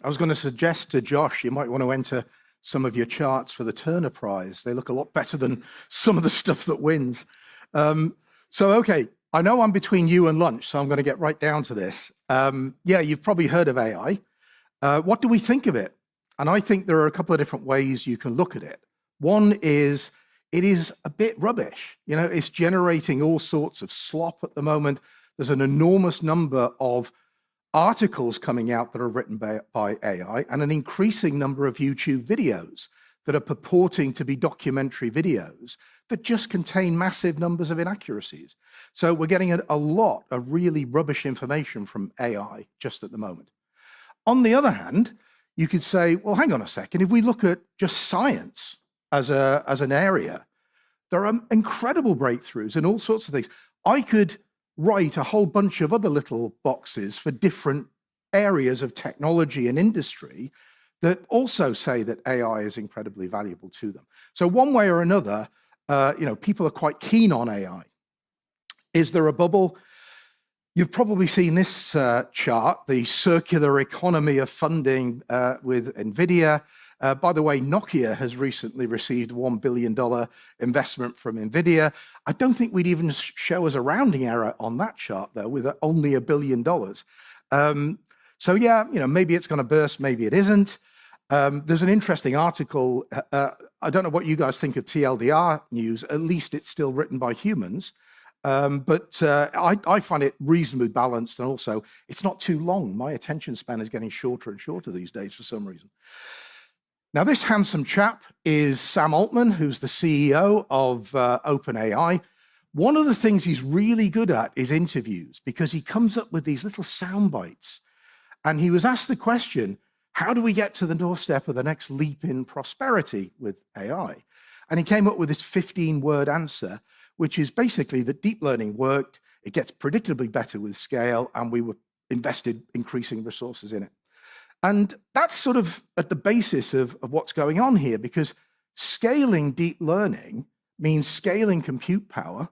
I was going to suggest to Josh, you might want to enter some of your charts for the Turner Prize. They look a lot better than some of the stuff that wins. Okay, I know I'm between you and lunch, so I'm going to get right down to this. Yeah, you've probably heard of AI. What do we think of it? And I think there are a couple of different ways you can look at it. One is, it is a bit rubbish. You know, it's generating all sorts of slop at the moment. There's an enormous number of articles coming out that are written by AI and an increasing number of YouTube videos that are purporting to be documentary videos that just contain massive numbers of inaccuracies. So we're getting a lot of really rubbish information from AI just at the moment. On the other hand, you could say, well, hang on a second, if we look at just science as an area, there are incredible breakthroughs in all sorts of things. I could write a whole bunch of other little boxes for different areas of technology and industry that also say that AI is incredibly valuable to them. So one way or another, people are quite keen on AI. Is there a bubble? You've probably seen this chart, the circular economy of funding with NVIDIA. By the way, Nokia has recently received $1 billion investment from NVIDIA. I don't think we'd even show us a rounding error on that chart, though, with only $1 billion. So yeah, maybe it's going to burst, maybe it isn't. There's an interesting article. I don't know what you guys think of TLDR news. At least it's still written by humans. But I find it reasonably balanced, and also it's not too long. My attention span is getting shorter and shorter these days for some reason. Now, this handsome chap is Sam Altman, who's the CEO of OpenAI. One of the things he's really good at is interviews, because he comes up with these little sound bites. And he was asked the question, how do we get to the doorstep of the next leap in prosperity with AI? And he came up with this 15-word answer, which is basically that deep learning worked, it gets predictably better with scale, and we were invested increasing resources in it. And that's sort of at the basis of what's going on here, because scaling deep learning means scaling compute power,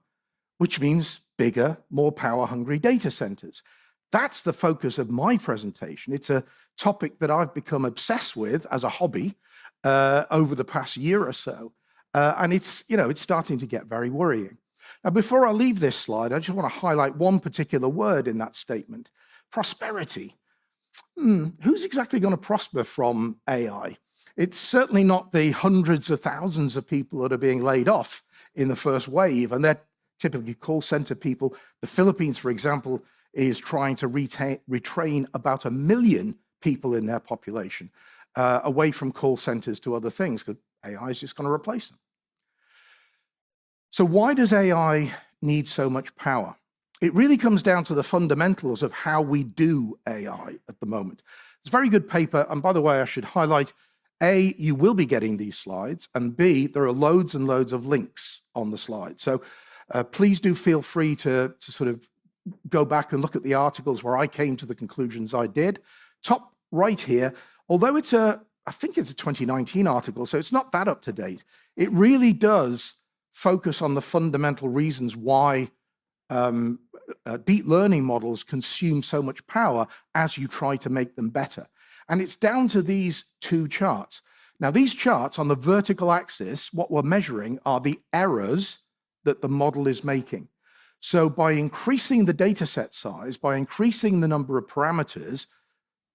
which means bigger, more power-hungry data centers. That's the focus of my presentation. It's a topic that I've become obsessed with as a hobby over the past year or so. And it's starting to get very worrying. Now, before I leave this slide, I just want to highlight one particular word in that statement: prosperity. Who's exactly going to prosper from AI? It's certainly not the hundreds of thousands of people that are being laid off in the first wave, and they're typically call center people. The Philippines, for example, is trying to retrain about 1 million people in their population away from call centers to other things, because AI is just going to replace them. So why does AI need so much power? It really comes down to the fundamentals of how we do AI at the moment. It's a very good paper, and by the way, I should highlight, A, you will be getting these slides, and B, there are loads and loads of links on the slide. So please do feel free to sort of go back and look at the articles where I came to the conclusions I did. Top right here, although I think it's a 2019 article, so it's not that up to date, it really does focus on the fundamental reasons why deep learning models consume so much power as you try to make them better. And it's down to these two charts. Now, these charts on the vertical axis, what we're measuring are the errors that the model is making. So by increasing the data set size, by increasing the number of parameters,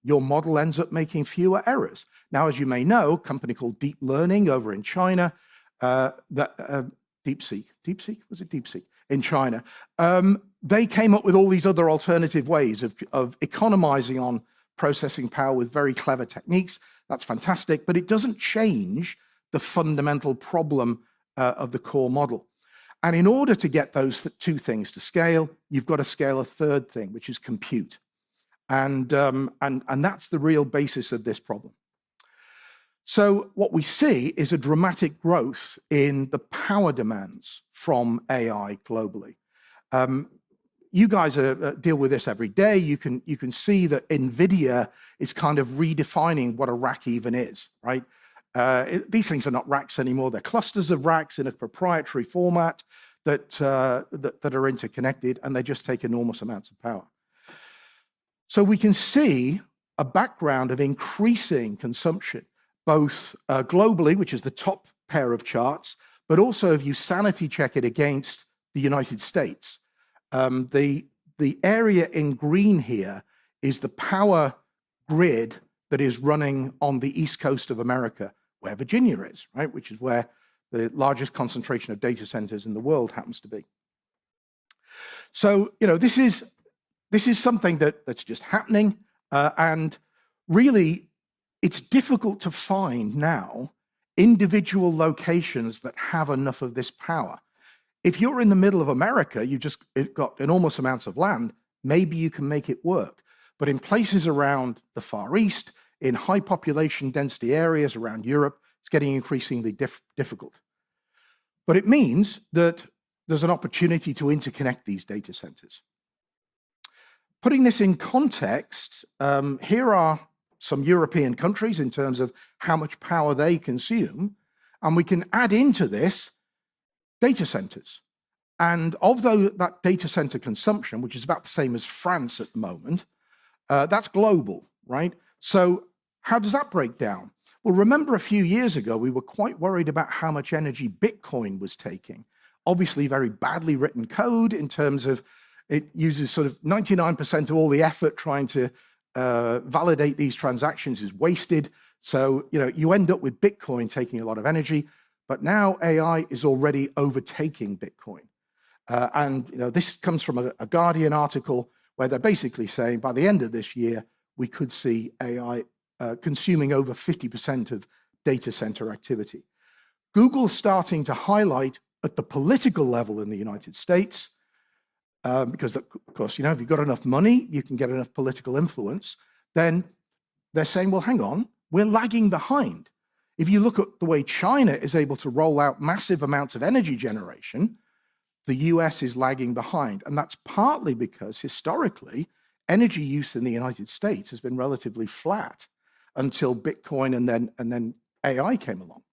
your model ends up making fewer errors. Now, as you may know, a company called Deep Learning over in China, DeepSeek in China, they came up with all these other alternative ways of economizing on processing power with very clever techniques. That's fantastic, but it doesn't change the fundamental problem of the core model. And in order to get those two things to scale, you've got to scale a third thing, which is compute. And that's the real basis of this problem. So what we see is a dramatic growth in the power demands from AI globally. You guys deal with this every day. You can see that NVIDIA is kind of redefining what a rack even is, right? These things are not racks anymore. They're clusters of racks in a proprietary format that are interconnected, and they just take enormous amounts of power. So we can see a background of increasing consumption, both globally, which is the top pair of charts, but also if you sanity check it against the United States. The area in green here is the power grid that is running on the East Coast of America, where Virginia is, right? Which is where the largest concentration of data centers in the world happens to be. So, this is something that's just happening, and really, it's difficult to find now individual locations that have enough of this power. If you're in the middle of America, you've just got enormous amounts of land, maybe you can make it work. But in places around the Far East, in high population density areas around Europe, it's getting increasingly difficult. But it means that there's an opportunity to interconnect these data centers. Putting this in context, here are some European countries in terms of how much power they consume, and we can add into this data centers. And of that data center consumption, which is about the same as France at the moment, that's global, right? So how does that break down? Well, remember a few years ago, we were quite worried about how much energy Bitcoin was taking. Obviously, very badly written code in terms of it uses sort of 99% of all the effort trying to validate these transactions is wasted. So, you end up with Bitcoin taking a lot of energy, but now AI is already overtaking Bitcoin. And this comes from a Guardian article where they're basically saying by the end of this year, we could see AI consuming over 50% of data center activity. Google's starting to highlight at the political level in the United States, because of course, if you've got enough money, you can get enough political influence, then they're saying, well, hang on, we're lagging behind. If you look at the way China is able to roll out massive amounts of energy generation, the US is lagging behind. And that's partly because historically, energy use in the United States has been relatively flat until Bitcoin and then AI came along.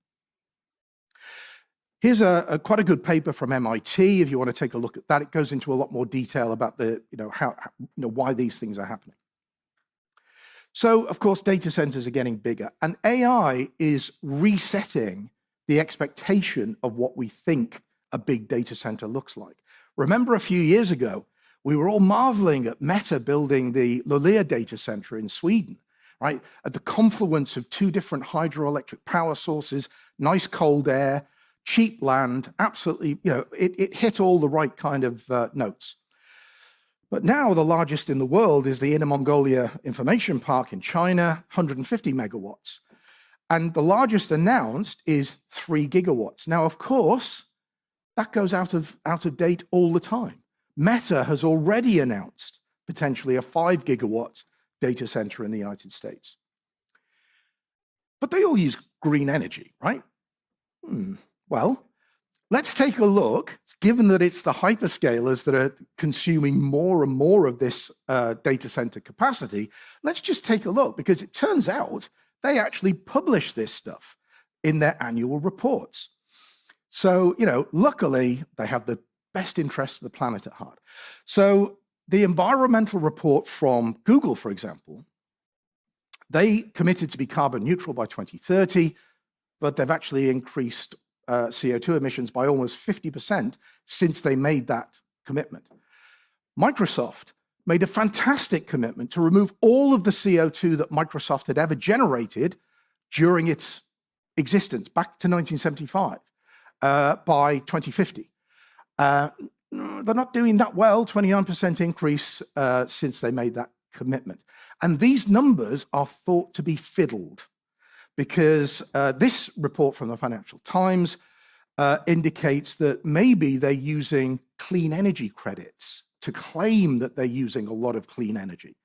Here's quite a good paper from MIT. If you want to take a look at that, it goes into a lot more detail about why these things are happening. So, of course, data centers are getting bigger, and AI is resetting the expectation of what we think a big data center looks like. Remember a few years ago, we were all marveling at Meta building the Luleå data center in Sweden, right? At the confluence of two different hydroelectric power sources, nice cold air, cheap land, absolutely, it hit all the right kind of notes. But now the largest in the world is the Inner Mongolia Information Park in China, 150 megawatts. And the largest announced is 3 gigawatts. Now, of course, that goes out of date all the time. Meta has already announced potentially a 5 gigawatt data center in the United States. But they all use green energy, right? Well, let's take a look, given that it's the hyperscalers that are consuming more and more of this data center capacity, let's just take a look, because it turns out they actually publish this stuff in their annual reports. So, luckily, they have the best interests of the planet at heart. So the environmental report from Google, for example, they committed to be carbon neutral by 2030, but they've actually increased CO2 emissions by almost 50% since they made that commitment. Microsoft made a fantastic commitment to remove all of the CO2 that Microsoft had ever generated during its existence back to 1975 by 2050. They're not doing that well, 29% increase since they made that commitment. And these numbers are thought to be fiddled, because this report from the Financial Times indicates that maybe they're using clean energy credits to claim that they're using a lot of clean energy.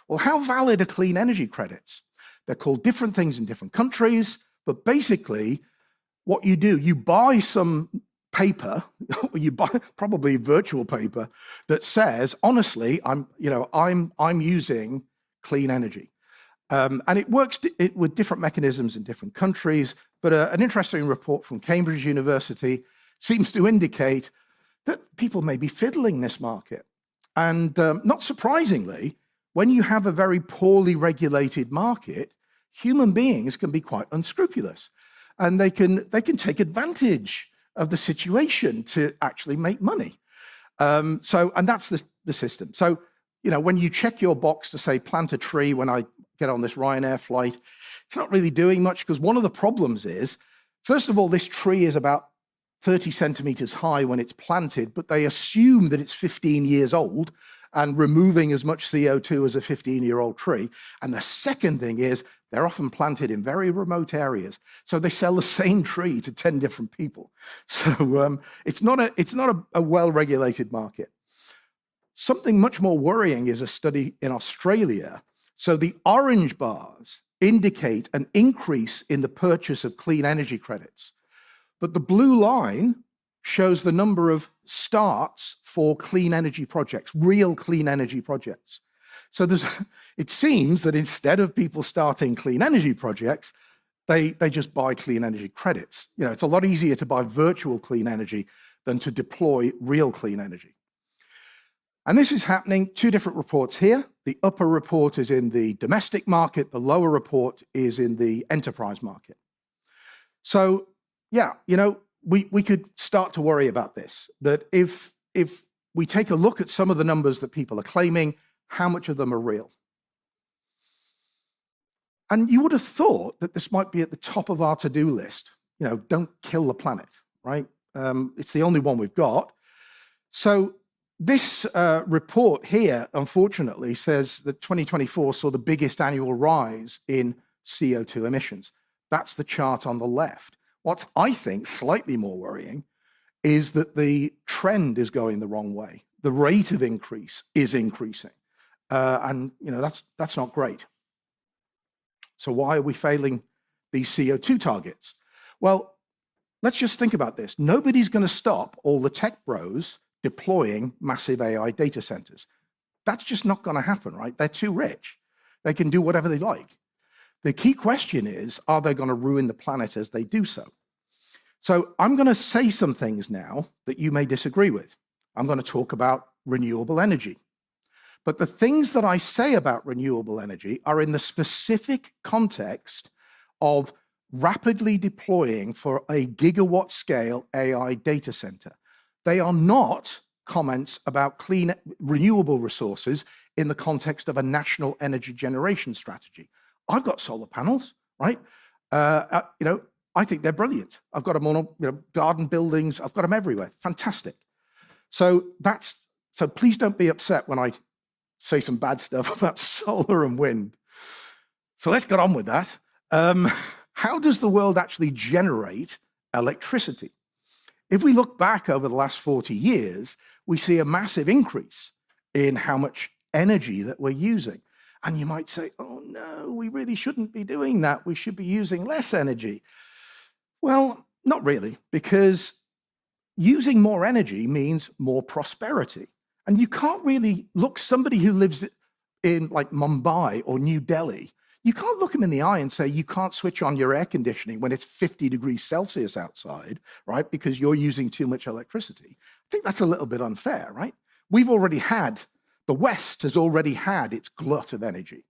Well, how valid are clean energy credits? They're called different things in different countries, but basically what you do, you buy some paper, or you buy probably virtual paper that says, honestly, I'm using clean energy. And it works with different mechanisms in different countries, but an interesting report from Cambridge University seems to indicate that people may be fiddling this market. And not surprisingly, when you have a very poorly regulated market, human beings can be quite unscrupulous, and they can take advantage of the situation to actually make money. And that's the system. So, when you check your box to say plant a tree when I get on this Ryanair flight, it's not really doing much, because one of the problems is, first of all, this tree is about 30 centimeters high when it's planted, but they assume that it's 15 years old and removing as much CO2 as a 15-year-old tree. And the second thing is, they're often planted in very remote areas. So they sell the same tree to 10 different people. So it's not a well-regulated market. Something much more worrying is a study in Australia. So the orange bars indicate an increase in the purchase of clean energy credits. But the blue line shows the number of starts for clean energy projects, real clean energy projects. So it seems that instead of people starting clean energy projects, they just buy clean energy credits. It's a lot easier to buy virtual clean energy than to deploy real clean energy. And this is happening, 2 different reports here. The upper report is in the domestic market, the lower report is in the enterprise market. So, yeah, we could start to worry about this, that if we take a look at some of the numbers that people are claiming, how much of them are real? And you would have thought that this might be at the top of our to-do list. Don't kill the planet, right? It's the only one we've got. So this report here, unfortunately, says that 2024 saw the biggest annual rise in CO2 emissions. That's the chart on the left. What's, I think, slightly more worrying is that the trend is going the wrong way. The rate of increase is increasing. And that's not great. So why are we failing these CO2 targets? Well, let's just think about this. Nobody's going to stop all the tech bros deploying massive AI data centers. That's just not going to happen, right? They're too rich. They can do whatever they like. The key question is, are they going to ruin the planet as they do so? So I'm going to say some things now that you may disagree with. I'm going to talk about renewable energy. But the things that I say about renewable energy are in the specific context of rapidly deploying for a gigawatt-scale AI data center. They are not comments about clean renewable resources in the context of a national energy generation strategy. I've got solar panels, right? I think they're brilliant. I've got them on garden buildings. I've got them everywhere. Fantastic. So please don't be upset when I say some bad stuff about solar and wind. So let's get on with that. How does the world actually generate electricity? If we look back over the last 40 years, we see a massive increase in how much energy that we're using. And you might say, oh no, we really shouldn't be doing that. We should be using less energy. Well, not really, because using more energy means more prosperity. And you can't really look somebody who lives in like Mumbai or New Delhi, you can't look them in the eye and say, you can't switch on your air conditioning when it's 50 degrees Celsius outside, right? Because you're using too much electricity. I think that's a little bit unfair, right? The West has already had its glut of energy.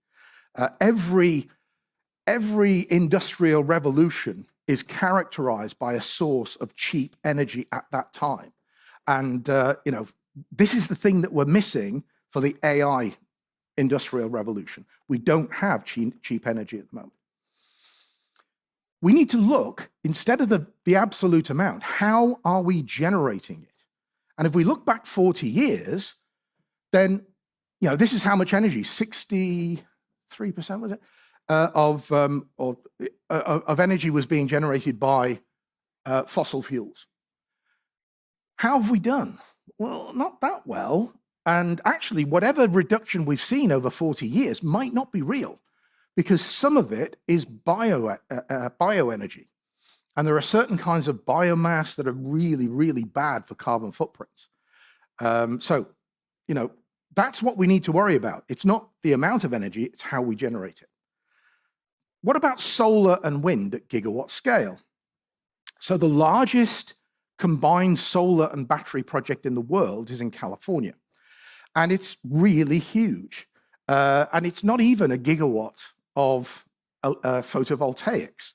Every industrial revolution is characterized by a source of cheap energy at that time. And, this is the thing that we're missing for the AI industrial revolution. We don't have cheap energy at the moment. We need to look, instead of the absolute amount, how are we generating it? And if we look back 40 years, then, this is how much energy, 63% was it, of energy was being generated by fossil fuels. How have we done? Well, not that well. And actually, whatever reduction we've seen over 40 years might not be real, because some of it is bioenergy. And there are certain kinds of biomass that are really, really bad for carbon footprints. That's what we need to worry about. It's not the amount of energy, it's how we generate it. What about solar and wind at gigawatt scale? So the largest combined solar and battery project in the world is in California. And it's really huge. And it's not even a gigawatt of photovoltaics.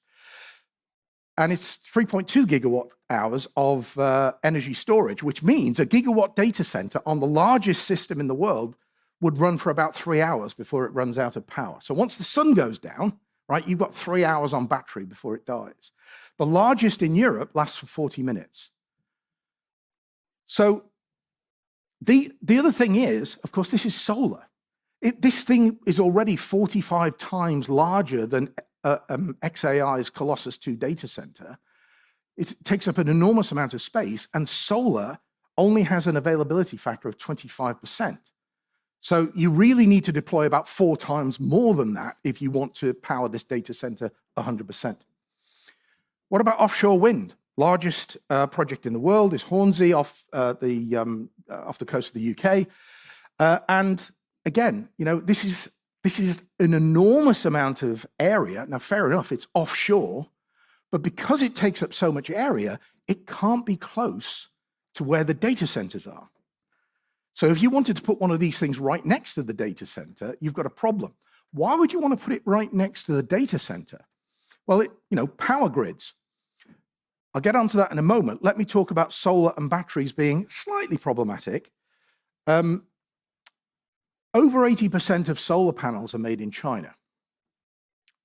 And it's 3.2 gigawatt hours of energy storage, which means a gigawatt data center on the largest system in the world would run for about 3 hours before it runs out of power. So once the sun goes down, right, you've got 3 hours on battery before it dies. The largest in Europe lasts for 40 minutes. So the other thing is, of course, this is solar. This thing is already 45 times larger than XAI's Colossus 2 data center. It takes up an enormous amount of space, and solar only has an availability factor of 25%. So you really need to deploy about 4 times more than that if you want to power this data center 100%. What about offshore wind? Largest project in the world is Hornsea off the coast of the UK. And again, you know, this is an enormous amount of area. Now, fair enough, it's offshore, but because it takes up so much area, it can't be close to where the data centers are. So if you wanted to put one of these things right next to the data center, you've got a problem. Why would you want to put it right next to the data center? Well, power grids. I'll get onto that in a moment. Let me talk about solar and batteries being slightly problematic. Over 80% of solar panels are made in China.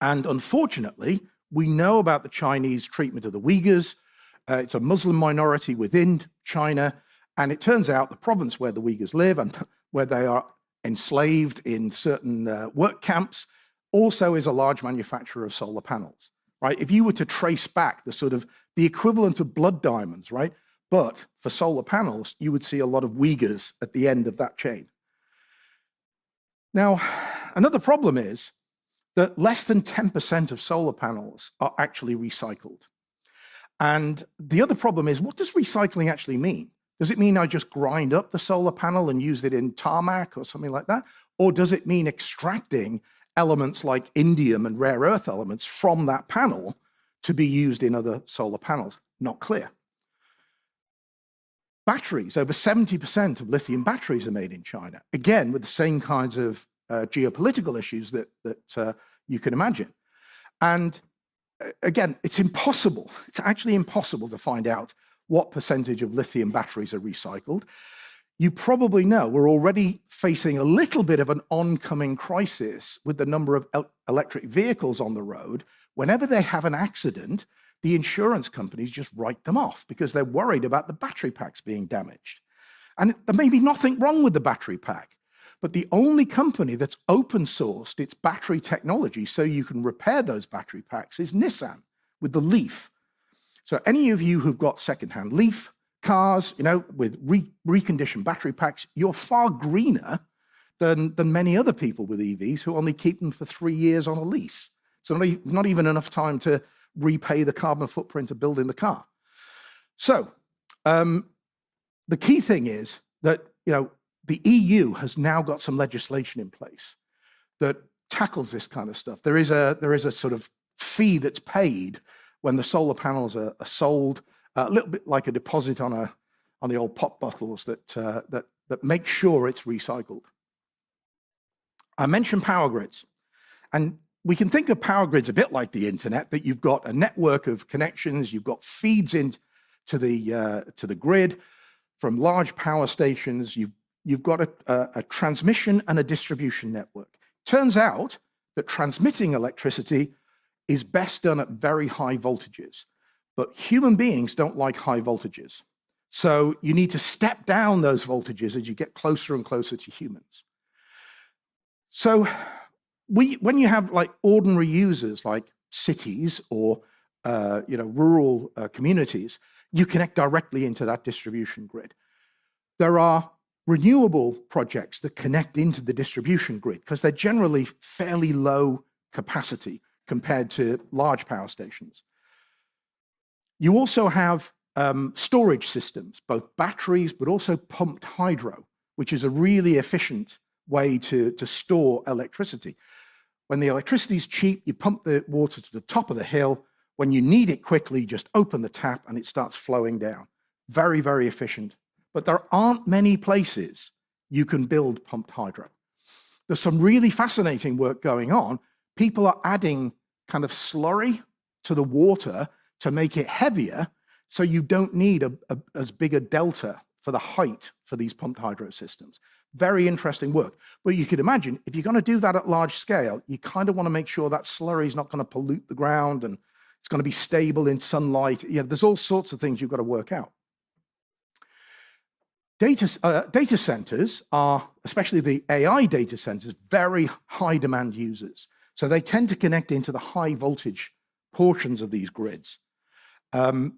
And unfortunately, we know about the Chinese treatment of the Uyghurs. It's a Muslim minority within China. And it turns out the province where the Uyghurs live and where they are enslaved in certain work camps also is a large manufacturer of solar panels, right? If you were to trace back the equivalent of blood diamonds, right? But for solar panels, you would see a lot of Uyghurs at the end of that chain. Now, another problem is that less than 10% of solar panels are actually recycled. And the other problem is, what does recycling actually mean? Does it mean I just grind up the solar panel and use it in tarmac or something like that? Or does it mean extracting elements like indium and rare earth elements from that panel to be used in other solar panels? Not clear. Batteries, over 70% of lithium batteries are made in China, again, with the same kinds of geopolitical issues that you can imagine. And again, it's impossible. It's actually impossible to find out what percentage of lithium batteries are recycled. You probably know we're already facing a little bit of an oncoming crisis with the number of electric vehicles on the road. Whenever they have an accident, the insurance companies just write them off because they're worried about the battery packs being damaged. And there may be nothing wrong with the battery pack, but the only company that's open sourced its battery technology so you can repair those battery packs is Nissan with the Leaf. So any of you who've got secondhand Leaf cars, with reconditioned battery packs, you're far greener than many other people with EVs who only keep them for 3 years on a lease. So not even enough time to repay the carbon footprint of building the car. So the key thing is that the EU has now got some legislation in place that tackles this kind of stuff. There is a sort of fee that's paid when the solar panels are sold, a little bit like a deposit on the old pop bottles that make sure it's recycled. I mentioned power grids, and we can think of power grids a bit like the internet, that you've got a network of connections, you've got feeds into the grid from large power stations, you've got a transmission and a distribution network. Turns out that transmitting electricity is best done at very high voltages, but human beings don't like high voltages. So you need to step down those voltages as you get closer and closer to humans. So when you have like ordinary users like cities or rural communities, you connect directly into that distribution grid. There are renewable projects that connect into the distribution grid because they're generally fairly low capacity compared to large power stations. You also have storage systems, both batteries, but also pumped hydro, which is a really efficient way to store electricity. When the electricity is cheap, you pump the water to the top of the hill. When you need it quickly, just open the tap and it starts flowing down. Very, very efficient. But there aren't many places you can build pumped hydro. There's some really fascinating work going on. People are adding kind of slurry to the water to make it heavier, so you don't need as big a delta for the height for these pumped hydro systems. Very interesting work. But you could imagine, if you're going to do that at large scale, you kind of want to make sure that slurry is not going to pollute the ground and it's going to be stable in sunlight. There's all sorts of things you've got to work out. Data centers are, especially the AI data centers, very high demand users. So they tend to connect into the high voltage portions of these grids. And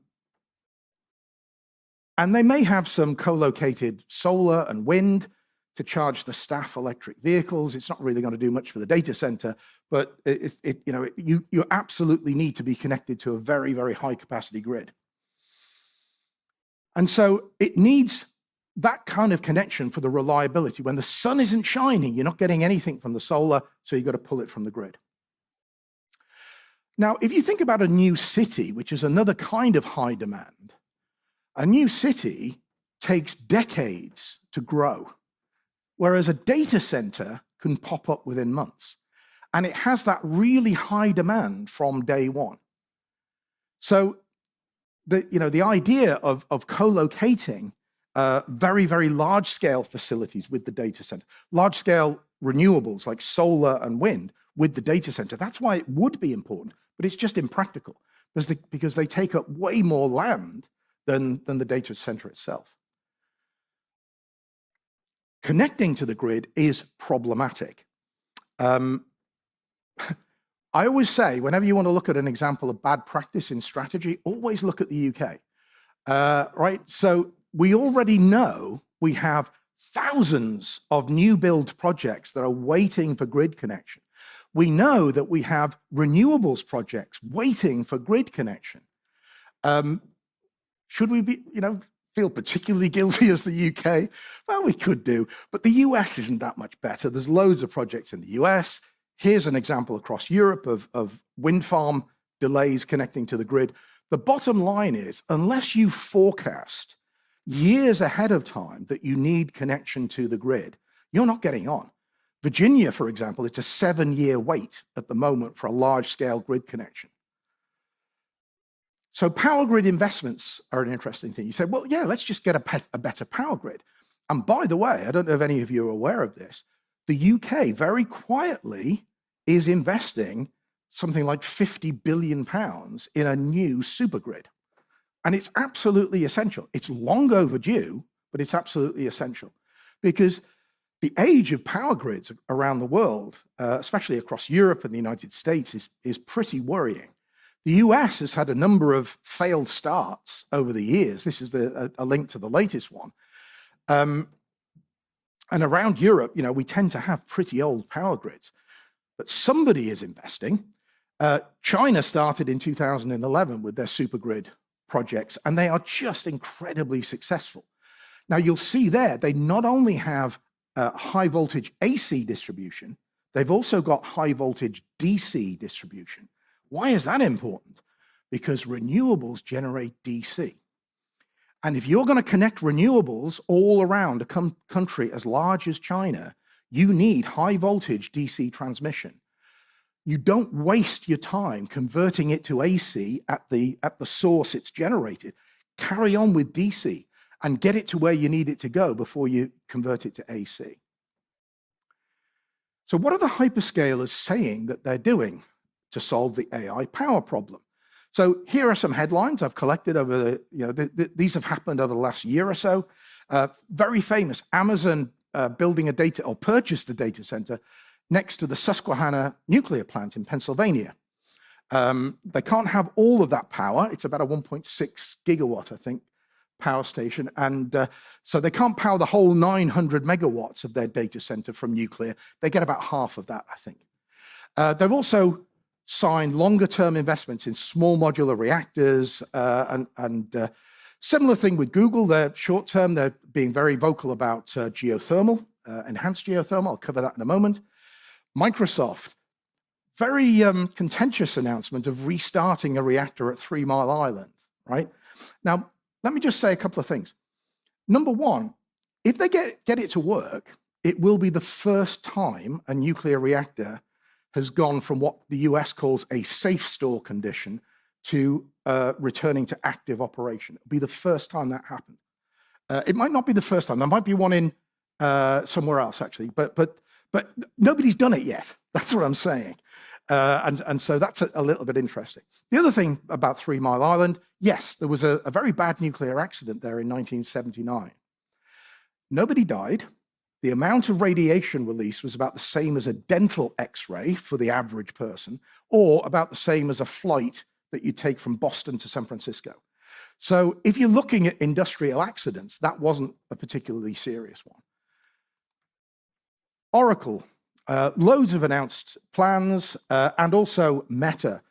they may have some co-located solar and wind to charge the staff electric vehicles. It's not really going to do much for the data center, but you absolutely need to be connected to a very, very high capacity grid. And so it needs that kind of connection for the reliability. When the sun isn't shining, you're not getting anything from the solar, so you've got to pull it from the grid. Now, if you think about a new city, which is another kind of high demand, a new city takes decades to grow, whereas a data center can pop up within months. And it has that really high demand from day one. So the idea of co-locating very, very large-scale facilities with the data center, large-scale renewables like solar and wind with the data center, that's why it would be important, but it's just impractical because they take up way more land than the data center itself. Connecting to the grid is problematic. I always say, whenever you want to look at an example of bad practice in strategy, always look at the UK, right? So we already know we have thousands of new build projects that are waiting for grid connection. We know that we have renewables projects waiting for grid connection. Should we be, feel particularly guilty as the UK? Well, we could do, but the US isn't that much better. There's loads of projects in the US. Here's an example across Europe of wind farm delays connecting to the grid. The bottom line is, unless you forecast years ahead of time that you need connection to the grid, you're not getting on. Virginia, for example, it's a 7-year wait at the moment for a large-scale grid connection. So power grid investments are an interesting thing. You say, well, yeah, let's just get a better power grid. And by the way, I don't know if any of you are aware of this, the UK very quietly is investing something like £50 billion in a new supergrid. And it's absolutely essential. It's long overdue, but it's absolutely essential. Because the age of power grids around the world, especially across Europe and the United States, is pretty worrying. The US has had a number of failed starts over the years. This is a link to the latest one. And around Europe, we tend to have pretty old power grids. But somebody is investing. China started in 2011 with their supergrid projects, and they are just incredibly successful. Now, you'll see there, they not only have high voltage AC distribution, they've also got high voltage DC distribution. Why is that important? Because renewables generate DC. And if you're going to connect renewables all around a country as large as China, you need high voltage DC transmission. You don't waste your time converting it to AC at the source it's generated. Carry on with DC and get it to where you need it to go before you convert it to AC. So what are the hyperscalers saying that they're doing to solve the AI power problem? So here are some headlines I've collected over these have happened over the last year or so. Very famous, Amazon purchased a data center next to the Susquehanna nuclear plant in Pennsylvania. They can't have all of that power. It's about a 1.6 gigawatt, I think, power station. And so they can't power the whole 900 megawatts of their data center from nuclear. They get about half of that, I think. They've also signed longer-term investments in small modular reactors and similar thing with Google. They're short-term, they're being very vocal about geothermal, enhanced geothermal. I'll cover that in a moment. Microsoft, very contentious announcement of restarting a reactor at 3 Mile Island, right? Now, let me just say a couple of things. Number one, if they get it to work, it will be the first time a nuclear reactor has gone from what the US calls a safe store condition to returning to active operation. It'll be the first time that happened. It might not be the first time. There might be one in somewhere else, actually, but nobody's done it yet. That's what I'm saying. And so that's a little bit interesting. The other thing about 3 Mile Island, yes, there was a very bad nuclear accident there in 1979. Nobody died. The amount of radiation release was about the same as a dental X-ray for the average person, or about the same as a flight that you take from Boston to San Francisco. So if you're looking at industrial accidents, that wasn't a particularly serious one. Oracle, loads of announced plans, and also Meta.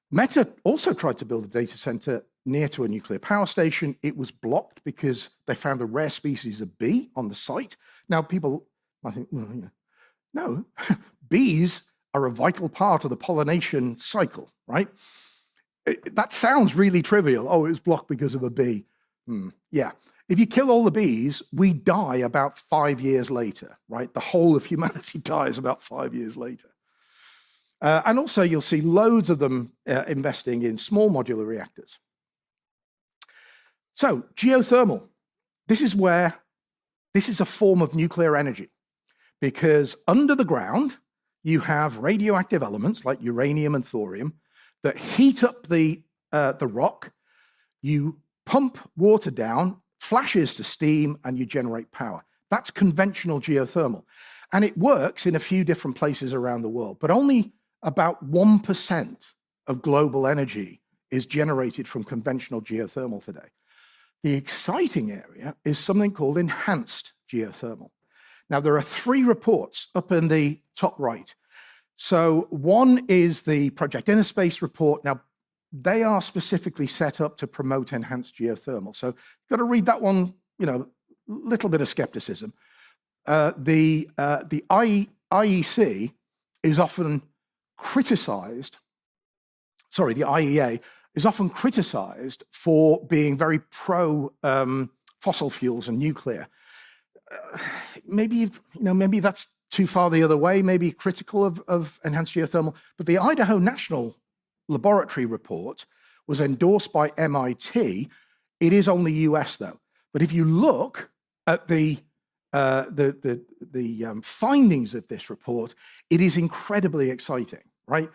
Meta also tried to build a data center near to a nuclear power station. It was blocked because they found a rare species of bee on the site. Now people might think, well, yeah. No, bees are a vital part of the pollination cycle, right? That sounds really trivial. Oh, it was blocked because of a bee. Yeah. If you kill all the bees, we die about 5 years later, right? The whole of humanity dies about 5 years later. And also you'll see loads of them investing in small modular reactors. So geothermal, this is a form of nuclear energy, because under the ground, you have radioactive elements like uranium and thorium that heat up the rock, you pump water down, flashes to steam, and you generate power. That's conventional geothermal. And it works in a few different places around the world, but only about 1% of global energy is generated from conventional geothermal today. The exciting area is something called enhanced geothermal. Now, there are 3 reports up in the top right. So one is the Project Innerspace report. Now, they are specifically set up to promote enhanced geothermal. So you've got to read that one, little bit of skepticism. The IEC is often criticized, sorry, the IEA is often criticized for being very pro fossil fuels and nuclear. Maybe that's too far the other way, maybe critical of enhanced geothermal, but the Idaho National Laboratory report was endorsed by MIT. It is only US though. But if you look at the findings of this report, it is incredibly exciting, right?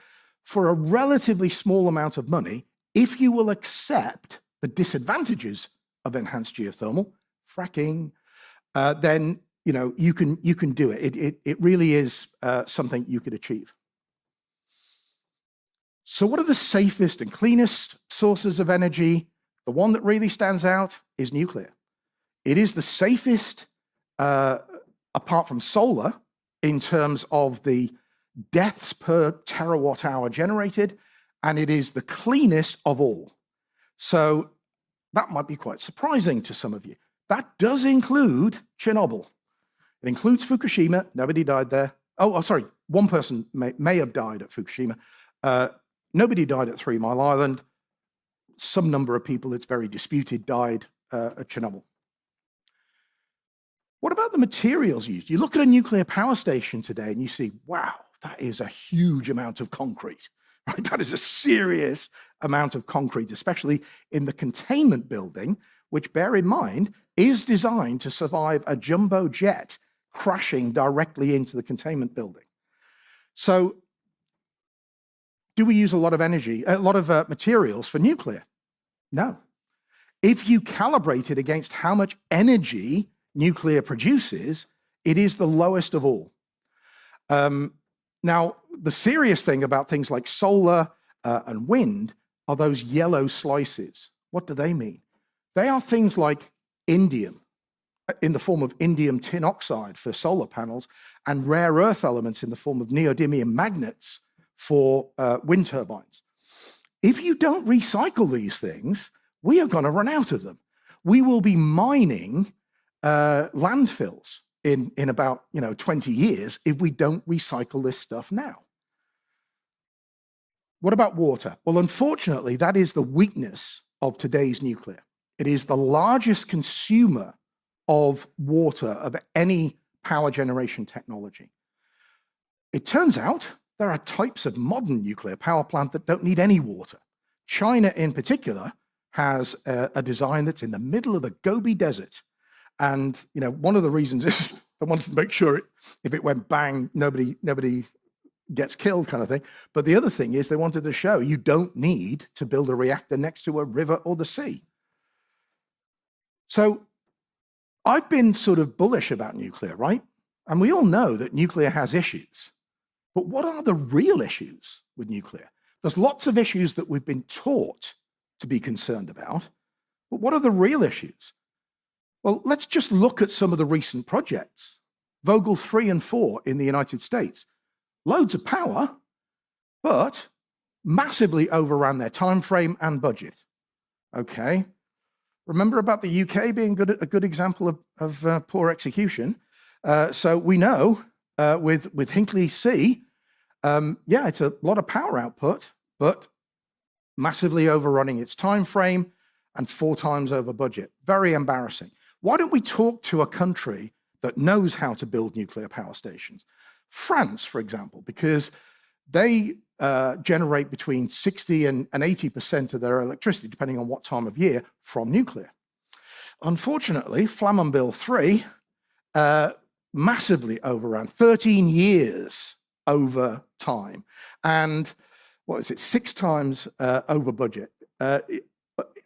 For a relatively small amount of money, if you will accept the disadvantages of enhanced geothermal, fracking, then you can do it. It really is something you could achieve. So what are the safest and cleanest sources of energy? The one that really stands out is nuclear. It is the safest, apart from solar, in terms of the deaths per terawatt hour generated, and it is the cleanest of all. So that might be quite surprising to some of you. That does include Chernobyl. It includes Fukushima. Nobody died there. Oh, sorry, one person may have died at Fukushima. Nobody died at 3 Mile Island. Some number of people, it's very disputed, died at Chernobyl. What about the materials used? You look at a nuclear power station today and you see, wow, that is a huge amount of concrete, right? That is a serious amount of concrete, especially in the containment building, which, bear in mind, is designed to survive a jumbo jet crashing directly into the containment building. So do we use a lot of energy, a lot of materials for nuclear? No. If you calibrate it against how much energy nuclear produces, it is the lowest of all. Now, the serious thing about things like solar and wind are those yellow slices. What do they mean? They are things like indium, in the form of indium tin oxide for solar panels, and rare earth elements in the form of neodymium magnets for wind turbines. If you don't recycle these things, we are going to run out of them. We will be mining landfills in about 20 years if we don't recycle this stuff now. What about water? Well, unfortunately, that is the weakness of today's nuclear. It is the largest consumer of water of any power generation technology. It turns out there are types of modern nuclear power plant that don't need any water. China in particular has a design that's in the middle of the Gobi Desert. And one of the reasons is they wanted to make sure if it went bang, nobody gets killed kind of thing. But the other thing is they wanted to show you don't need to build a reactor next to a river or the sea. So I've been sort of bullish about nuclear, right? And we all know that nuclear has issues. But what are the real issues with nuclear? There's lots of issues that we've been taught to be concerned about. But what are the real issues? Well, let's just look at some of the recent projects. Vogtle 3 and 4 in the United States. Loads of power, but massively overran their time frame and budget. Okay. Remember about the UK being a good example of poor execution? So we know with Hinkley C, yeah, it's a lot of power output, but massively overrunning its time frame and 4 times over budget. Very embarrassing. Why don't we talk to a country that knows how to build nuclear power stations? France, for example, because they generate between 60 and 80% of their electricity, depending on what time of year, from nuclear. Unfortunately, Flamanville 3 massively overran, 13 years over time, and what is it, 6 times over budget.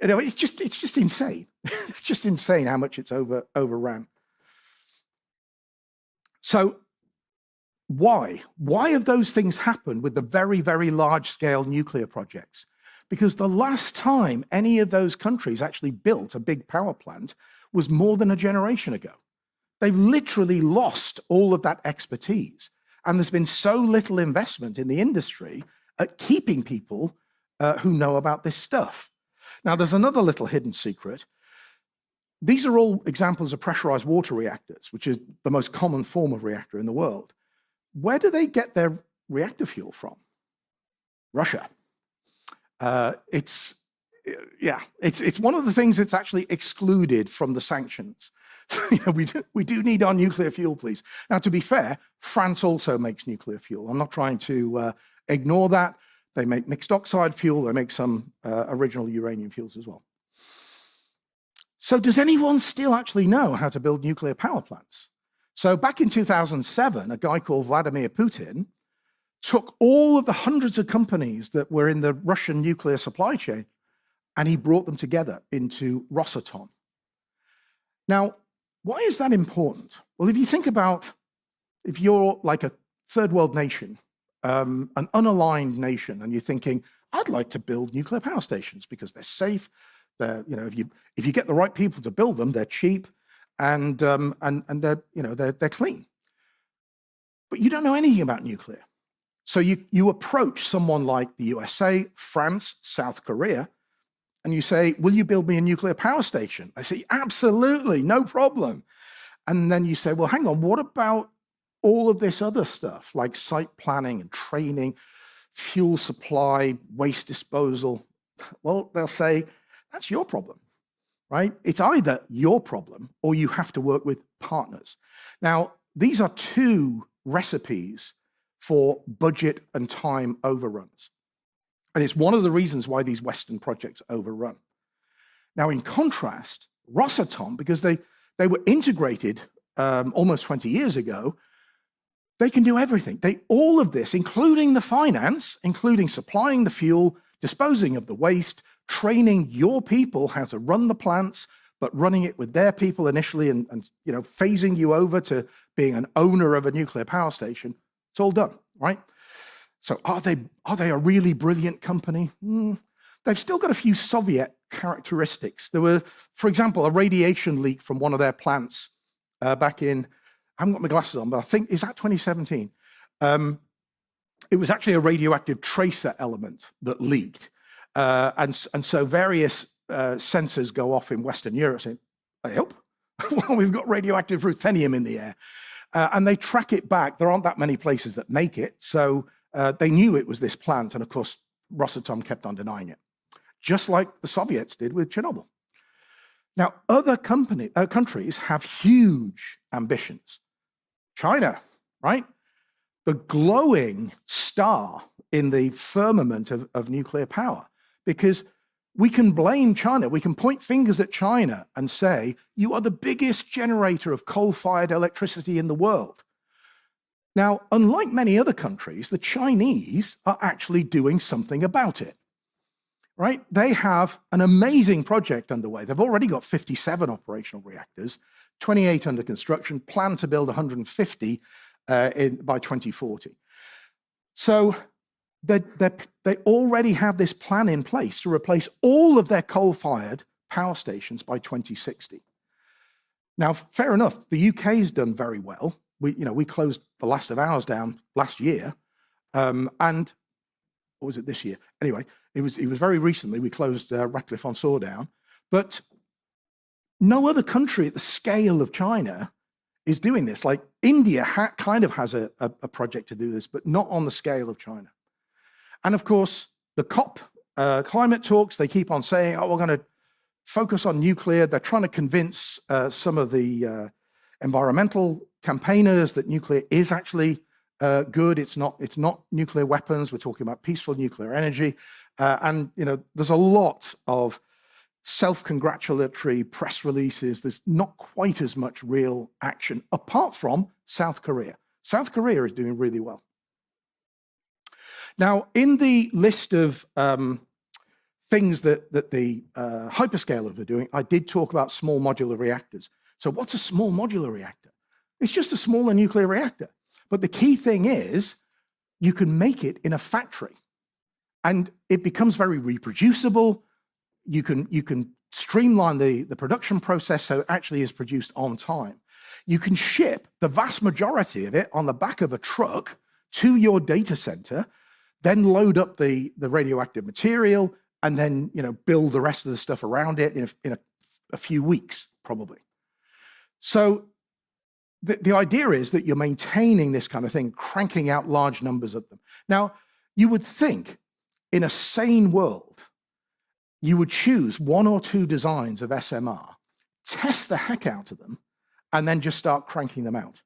It's just insane. It's just insane how much it's overran. So why? Why have those things happened with the very, very large-scale nuclear projects? Because the last time any of those countries actually built a big power plant was more than a generation ago. They've literally lost all of that expertise. And there's been so little investment in the industry at keeping people who know about this stuff. Now, there's another little hidden secret. These are all examples of pressurized water reactors, which is the most common form of reactor in the world. Where do they get their reactor fuel from? Russia. It's one of the things that's actually excluded from the sanctions. We do need our nuclear fuel, please. Now, to be fair, France also makes nuclear fuel. I'm not trying to ignore that. They make mixed oxide fuel. They make some original uranium fuels as well. So does anyone still actually know how to build nuclear power plants? So back in 2007, a guy called Vladimir Putin took all of the hundreds of companies that were in the Russian nuclear supply chain, and he brought them together into Rosatom. Now, why is that important? Well, if you think about, if you're like a third world nation, an unaligned nation, and you're thinking, I'd like to build nuclear power stations because they're safe. They're, if you get the right people to build them, they're cheap, and they're clean. But you don't know anything about nuclear. So you approach someone like the USA, France, South Korea, and you say, will you build me a nuclear power station? They say, absolutely, no problem. And then you say, well, hang on, what about all of this other stuff, like site planning and training, fuel supply, waste disposal? Well, they'll say, that's your problem, right? It's either your problem or you have to work with partners. Now, these are 2 recipes for budget and time overruns. And it's one of the reasons why these Western projects overrun. Now, in contrast, Rosatom, because they were integrated almost 20 years ago, they can do everything. All of this, including the finance, including supplying the fuel, disposing of the waste, training your people how to run the plants, but running it with their people initially and phasing you over to being an owner of a nuclear power station. It's all done, right? So are they a really brilliant company? They've still got a few Soviet characteristics. There were, for example, a radiation leak from one of their plants back in, I haven't got my glasses on, but I think, is that 2017? It was actually a radioactive tracer element that leaked. And so various sensors go off in Western Europe saying, I hope, well, we've got radioactive ruthenium in the air. And they track it back. There aren't that many places that make it. So they knew it was this plant. And of course, Rosatom kept on denying it, just like the Soviets did with Chernobyl. Now, other countries have huge ambitions. China, right? The glowing star in the firmament of nuclear power, because we can blame China. We can point fingers at China and say, you are the biggest generator of coal-fired electricity in the world. Now, unlike many other countries, the Chinese are actually doing something about it, right? They have an amazing project underway. They've already got 57 operational reactors, 28 under construction, plan to build 150 by 2040. So they already have this plan in place to replace all of their coal-fired power stations by 2060. Now, fair enough, the UK's done very well. We closed the last of ours down last year, and or was it this year? Anyway, it was very recently we closed Ratcliffe-on-Soar down, but no other country at the scale of China is doing this. Like India kind of has a project to do this, but not on the scale of China. And of course, the COP climate talks, they keep on saying, oh, we're going to focus on nuclear. They're trying to convince some of the environmental campaigners that nuclear is actually good. It's not nuclear weapons. We're talking about peaceful nuclear energy. And there's a lot of self-congratulatory press releases. There's not quite as much real action, apart from South Korea. South Korea is doing really well. Now, in the list of things that the hyperscalers are doing, I did talk about small modular reactors. So what's a small modular reactor? It's just a smaller nuclear reactor. But the key thing is you can make it in a factory, and it becomes very reproducible. You can streamline the production process so it actually is produced on time. You can ship the vast majority of it on the back of a truck to your data center, then load up the radioactive material, and then build the rest of the stuff around it in a few weeks, probably. So the idea is that you're maintaining this kind of thing, cranking out large numbers of them. Now, you would think in a sane world, you would choose one or two designs of SMR, test the heck out of them, and then just start cranking them out.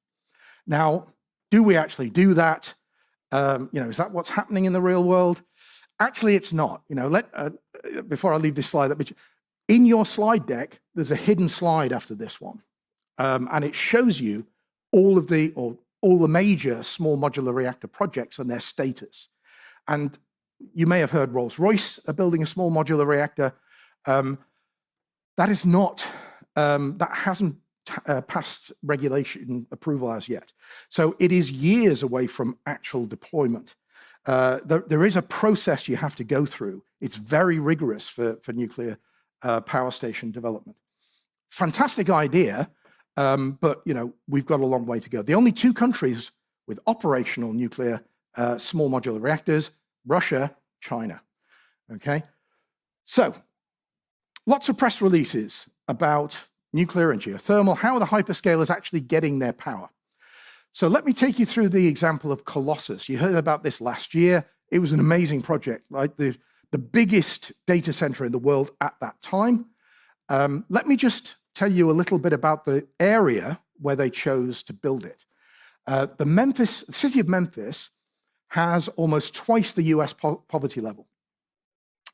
Now, do we actually do that? Is that what's happening in the real world? Actually, it's not. Before I leave this slide, in your slide deck, there's a hidden slide after this one, and it shows you all the major small modular reactor projects and their status. And you may have heard Rolls-Royce are building a small modular reactor. That hasn't passed regulation approval as yet. So it is years away from actual deployment. There is a process you have to go through. It's very rigorous for nuclear power station development. Fantastic idea, but we've got a long way to go. The only two countries with operational nuclear small modular reactors, Russia, China. Okay, so lots of press releases about nuclear and geothermal. How are the hyperscalers actually getting their power? So let me take you through the example of Colossus. You heard about this last year. It was an amazing project, right? The biggest data center in the world at that time. Let me just tell you a little bit about the area where they chose to build it. The city of Memphis has almost twice the US poverty level.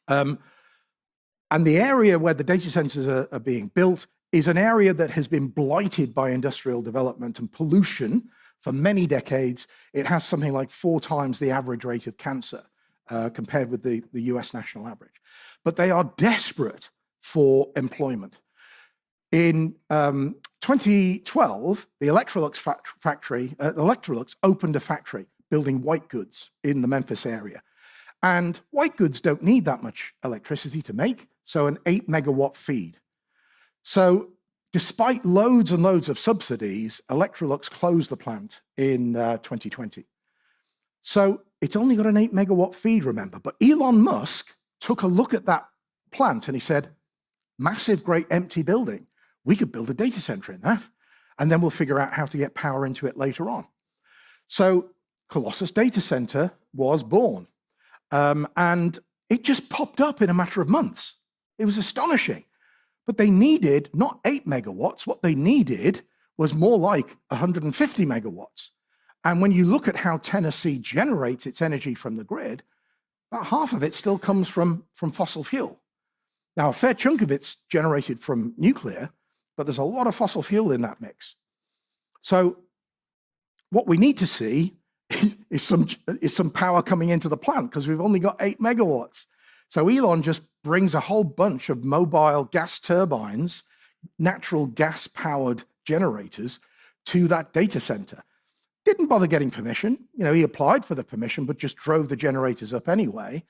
And the area where the data centers are being built is an area that has been blighted by industrial development and pollution for many decades. It has something like 4 times the average rate of cancer compared with the US national average. But they are desperate for employment. In 2012, the Electrolux Electrolux opened a factory building white goods in the Memphis area. And white goods don't need that much electricity to make, so an 8 megawatt feed. So despite loads and loads of subsidies, Electrolux closed the plant in 2020. So it's only got an 8 megawatt feed, remember, but Elon Musk took a look at that plant and he said, massive, great empty building. We could build a data center in that, and then we'll figure out how to get power into it later on. So Colossus Data Center was born, and it just popped up in a matter of months. It was astonishing. But they needed not 8 megawatts. What they needed was more like 150 megawatts. And when you look at how Tennessee generates its energy from the grid, about half of it still comes from fossil fuel. Now, a fair chunk of it's generated from nuclear, but there's a lot of fossil fuel in that mix. So what we need to see is some power coming into the plant, because we've only got 8 megawatts. So Elon just brings a whole bunch of mobile gas turbines, natural gas-powered generators, to that data center. Didn't bother getting permission. He applied for the permission, but just drove the generators up anyway.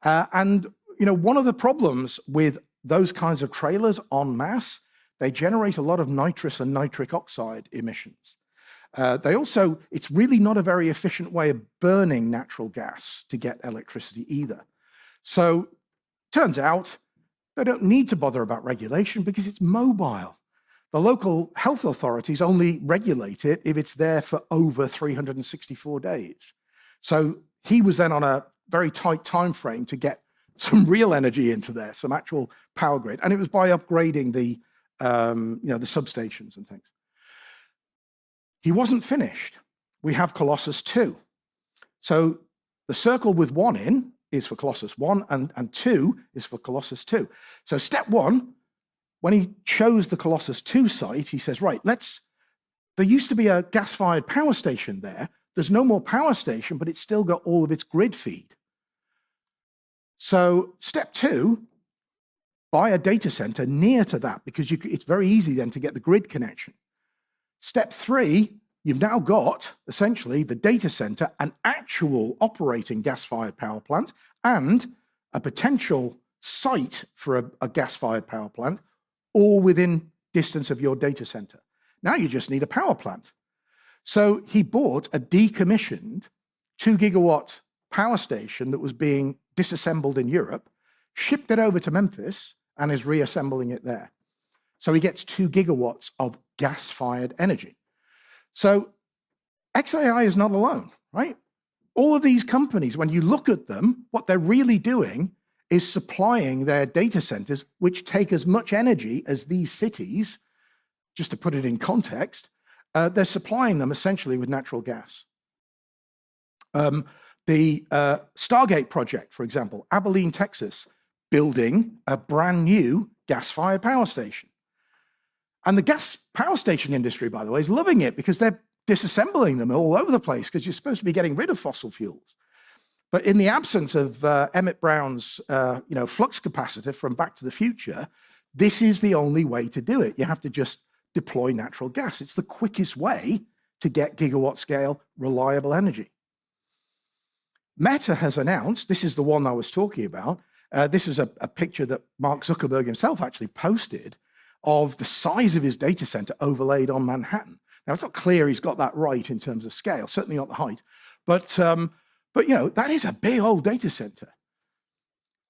And one of the problems with those kinds of trailers en masse, they generate a lot of nitrous and nitric oxide emissions. It's really not a very efficient way of burning natural gas to get electricity either. So turns out they don't need to bother about regulation because it's mobile. The local health authorities only regulate it if it's there for over 364 days. So he was then on a very tight time frame to get some real energy into there, some actual power grid. And it was by upgrading the substations and things. He wasn't finished. We have Colossus 2. So the circle with 1 in is for Colossus 1, and 2 is for Colossus 2. So step 1, when he chose the Colossus 2 site, he says, right, there used to be a gas-fired power station there. There's no more power station, but it's still got all of its grid feed. So step 2, buy a data center near to that, because it's very easy then to get the grid connection. Step 3, you've now got, essentially, the data center, an actual operating gas-fired power plant, and a potential site for a gas-fired power plant, all within distance of your data center. Now you just need a power plant. So he bought a decommissioned 2 gigawatt power station that was being disassembled in Europe, shipped it over to Memphis, and is reassembling it there. So he gets 2 gigawatts of gas-fired energy. So XAI is not alone, right? All of these companies, when you look at them, what they're really doing is supplying their data centers, which take as much energy as these cities. Just to put it in context, they're supplying them essentially with natural gas. The Stargate project, for example, Abilene, Texas, building a brand new gas-fired power station. And the gas power station industry, by the way, is loving it, because they're disassembling them all over the place, because you're supposed to be getting rid of fossil fuels. But in the absence of Emmett Brown's flux capacitor from Back to the Future, this is the only way to do it. You have to just deploy natural gas. It's the quickest way to get gigawatt-scale reliable energy. Meta has announced, this is the one I was talking about, this is a picture that Mark Zuckerberg himself actually posted, of the size of his data center overlaid on Manhattan. Now, it's not clear he's got that right in terms of scale, certainly not the height, but that is a big old data center.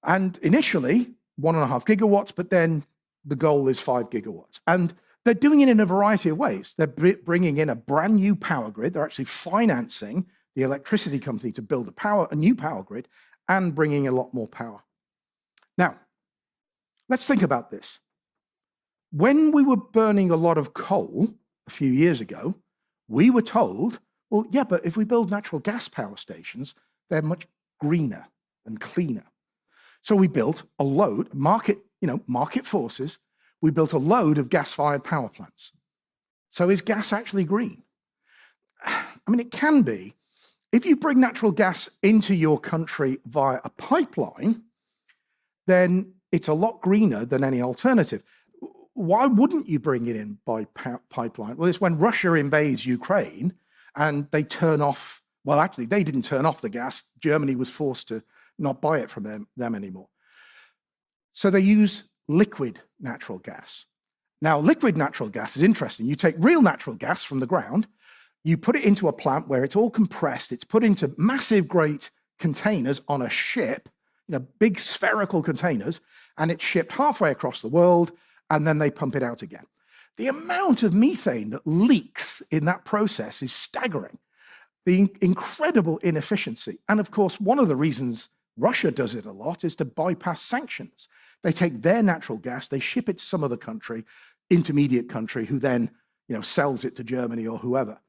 And initially, 1.5 gigawatts, but then the goal is 5 gigawatts. And they're doing it in a variety of ways. They're bringing in a brand new power grid. They're actually financing the electricity company to build a new power grid, and bringing a lot more power. Now, let's think about this. When we were burning a lot of coal a few years ago, we were told, well, yeah, but if we build natural gas power stations, they're much greener and cleaner. So we built a load, market forces, we built a load of gas-fired power plants. So is gas actually green? I mean, it can be. If you bring natural gas into your country via a pipeline, then it's a lot greener than any alternative. Why wouldn't you bring it in by pipeline? Well, it's when Russia invades Ukraine and they turn off, well, actually, they didn't turn off the gas. Germany was forced to not buy it from them anymore. So they use liquid natural gas. Now, liquid natural gas is interesting. You take real natural gas from the ground, you put it into a plant where it's all compressed, it's put into massive, great containers on a ship, big spherical containers, and it's shipped halfway across the world, and then they pump it out again. The amount of methane that leaks in that process is staggering. The incredible inefficiency. And of course, one of the reasons Russia does it a lot is to bypass sanctions. They take their natural gas, they ship it to some other country, intermediate country, who then sells it to Germany or whoever.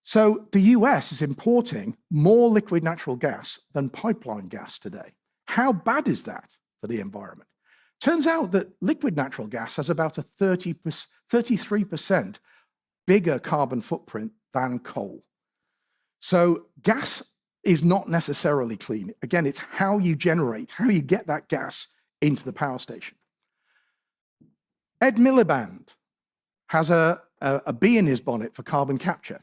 So the US is importing more liquid natural gas than pipeline gas today. How bad is that for the environment? Turns out that liquid natural gas has about a 33% bigger carbon footprint than coal. So gas is not necessarily clean. Again, it's how you generate, how you get that gas into the power station. Ed Miliband has a bee in his bonnet for carbon capture.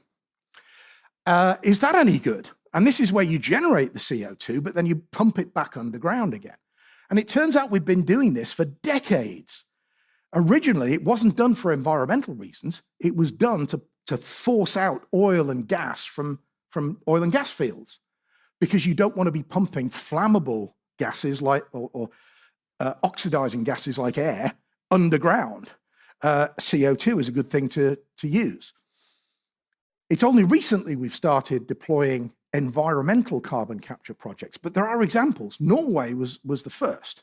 Is that any good? And this is where you generate the CO2, but then you pump it back underground again. And it turns out we've been doing this for decades. Originally, it wasn't done for environmental reasons. It was done to force out oil and gas from oil and gas fields, because you don't want to be pumping flammable gases like or oxidizing gases like air underground. CO2 is a good thing to use. It's only recently we've started deploying environmental carbon capture projects, but there are examples. Norway was the first.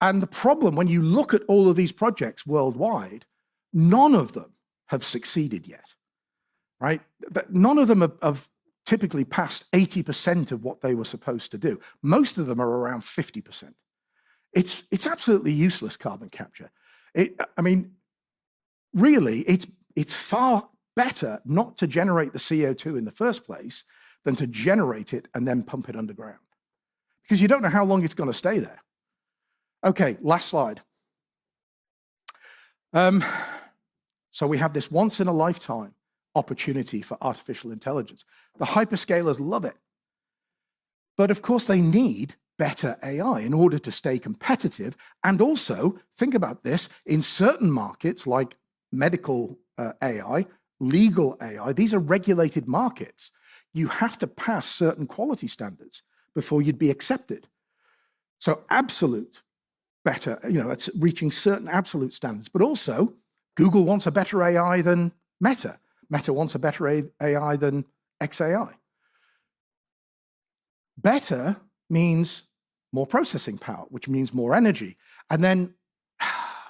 And the problem, when you look at all of these projects worldwide, none of them have succeeded yet, right? None of them have typically passed 80% of what they were supposed to do. Most of them are around 50%. It's absolutely useless, carbon capture. I mean, really, it's far better not to generate the CO2 in the first place than to generate it and then pump it underground, because you don't know how long it's going to stay there. Okay, last slide. So we have this once in a lifetime opportunity for artificial intelligence. The hyperscalers love it. But of course, they need better AI in order to stay competitive. And also, think about this, in certain markets like medical AI, legal AI, these are regulated markets. You have to pass certain quality standards before you'd be accepted. So absolute better, it's reaching certain absolute standards. But also, Google wants a better AI than Meta. Meta wants a better AI than XAI. Better means more processing power, which means more energy. And then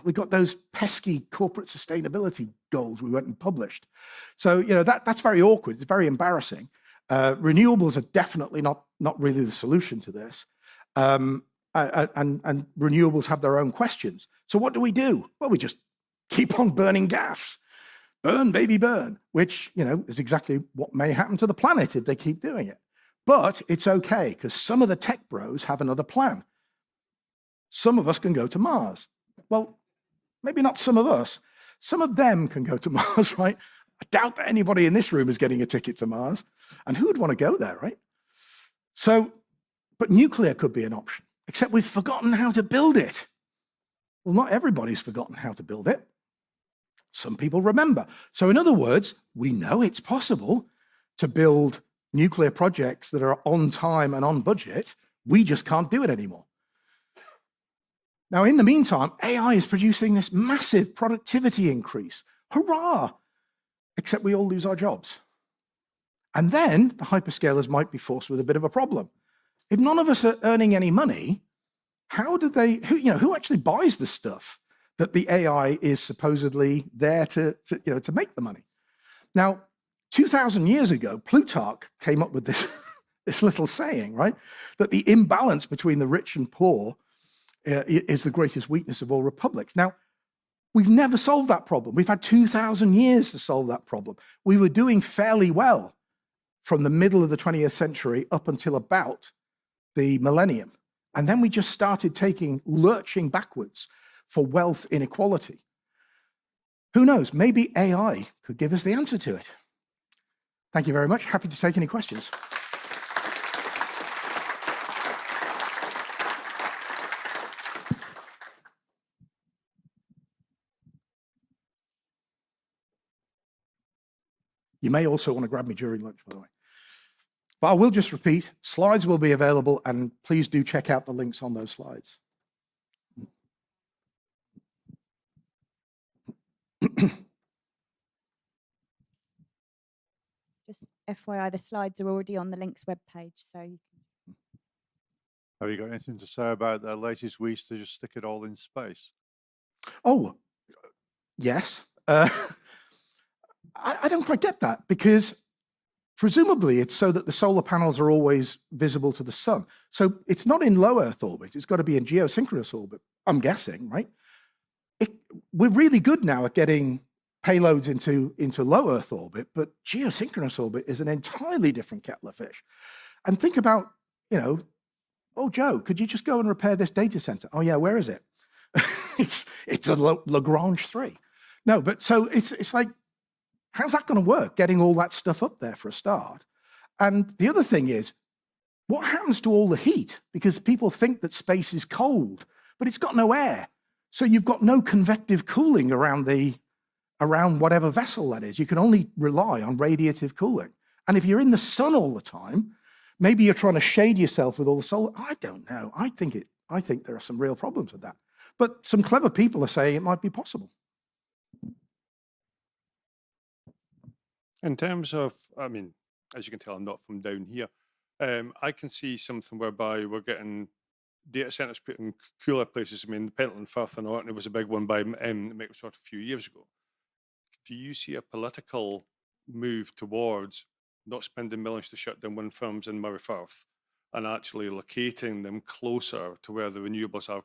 we got those pesky corporate sustainability goals we went and published. So, that's very awkward. It's very embarrassing. Renewables are definitely not really the solution to this. And renewables have their own questions. So what do? Well, we just keep on burning gas. Burn, baby, burn, which, is exactly what may happen to the planet if they keep doing it. But it's okay, because some of the tech bros have another plan. Some of us can go to Mars. Well, maybe not some of us. Some of them can go to Mars, right? I doubt that anybody in this room is getting a ticket to Mars. And who would want to go there, right? So, but nuclear could be an option, except we've forgotten how to build it. Well, not everybody's forgotten how to build it. Some people remember. So in other words, we know it's possible to build nuclear projects that are on time and on budget. We just can't do it anymore. Now, in the meantime, AI is producing this massive productivity increase. Hurrah! Except we all lose our jobs. And then the hyperscalers might be forced with a bit of a problem. If none of us are earning any money, how do they, who actually buys the stuff that the AI is supposedly there to make the money? Now, 2,000 years ago, Plutarch came up with this, this little saying, right? That the imbalance between the rich and poor is the greatest weakness of all republics. Now, we've never solved that problem. We've had 2,000 years to solve that problem. We were doing fairly well from the middle of the 20th century up until about the millennium. And then we just started lurching backwards for wealth inequality. Who knows? Maybe AI could give us the answer to it. Thank you very much. Happy to take any questions. You may also want to grab me during lunch, by the way. But I will just repeat, slides will be available, and please do check out the links on those slides. Just FYI, the slides are already on the LINX webpage, so you can. Have you got anything to say about their latest wish to just stick it all in space? Oh, yes. I don't quite get that, because presumably it's so that the solar panels are always visible to the sun. So it's not in low Earth orbit. It's got to be in geosynchronous orbit, I'm guessing, right? We're really good now at getting payloads into low Earth orbit, but geosynchronous orbit is an entirely different kettle of fish. And think about, oh, Joe, could you just go and repair this data center? Oh, yeah, where is it? it's a Lagrange 3. No, but so it's like, how's that going to work, getting all that stuff up there for a start? And the other thing is, what happens to all the heat? Because people think that space is cold, but it's got no air. So you've got no convective cooling around whatever vessel that is. You can only rely on radiative cooling. And if you're in the sun all the time, maybe you're trying to shade yourself with all the solar. I don't know. I think there are some real problems with that. But some clever people are saying it might be possible. In terms of, I mean, as you can tell, I'm not from down here. I can see something whereby we're getting data centers put in cooler places. I mean, the Pentland Firth and Orkney was a big one by Microsoft a few years ago. Do you see a political move towards not spending millions to shut down wind farms in Moray Firth and actually locating them closer to where the renewables are,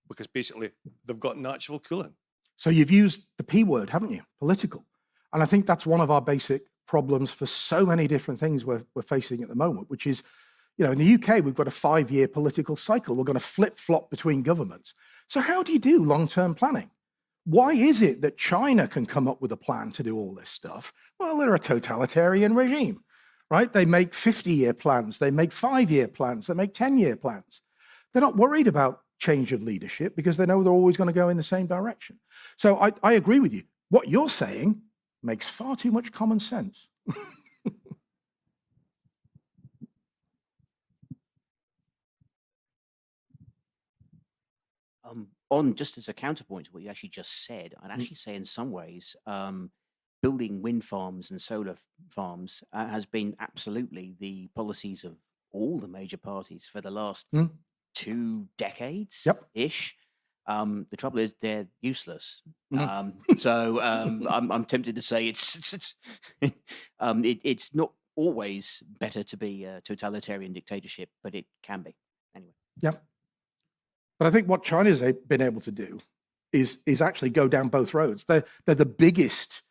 because basically they've got natural cooling? So you've used the P word, haven't you? Political. And I think that's one of our basic problems for so many different things we're facing at the moment, which is, in the UK, we've got a 5-year political cycle. We're going to flip-flop between governments. So how do you do long-term planning? Why is it that China can come up with a plan to do all this stuff? Well, they're a totalitarian regime, right? They make 50-year plans. They make 5-year plans. They make 10-year plans. They're not worried about change of leadership because they know they're always going to go in the same direction. So I agree with you. What you're saying makes far too much common sense. On just as a counterpoint to what you actually just said, I'd actually say in some ways, building wind farms and solar farms has been absolutely the policies of all the major parties for the last 2 decades ish. The trouble is they're useless. So I'm tempted to say it's not always better to be a totalitarian dictatorship, but it can be anyway. Yeah. But I think what China's been able to do is actually go down both roads. They're the biggest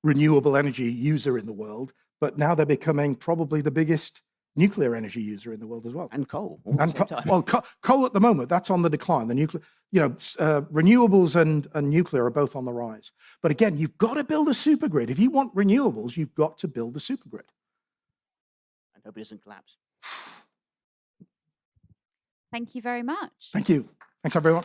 renewable energy user in the world, but now they're becoming probably the biggest nuclear energy user in the world as well. And coal. Well, coal at the moment, that's on the decline. The nuclear, renewables and nuclear are both on the rise. But again, you've got to build a supergrid. If you want renewables, you've got to build a supergrid. And hope it doesn't collapse. Thank you very much. Thank you. Thanks, everyone.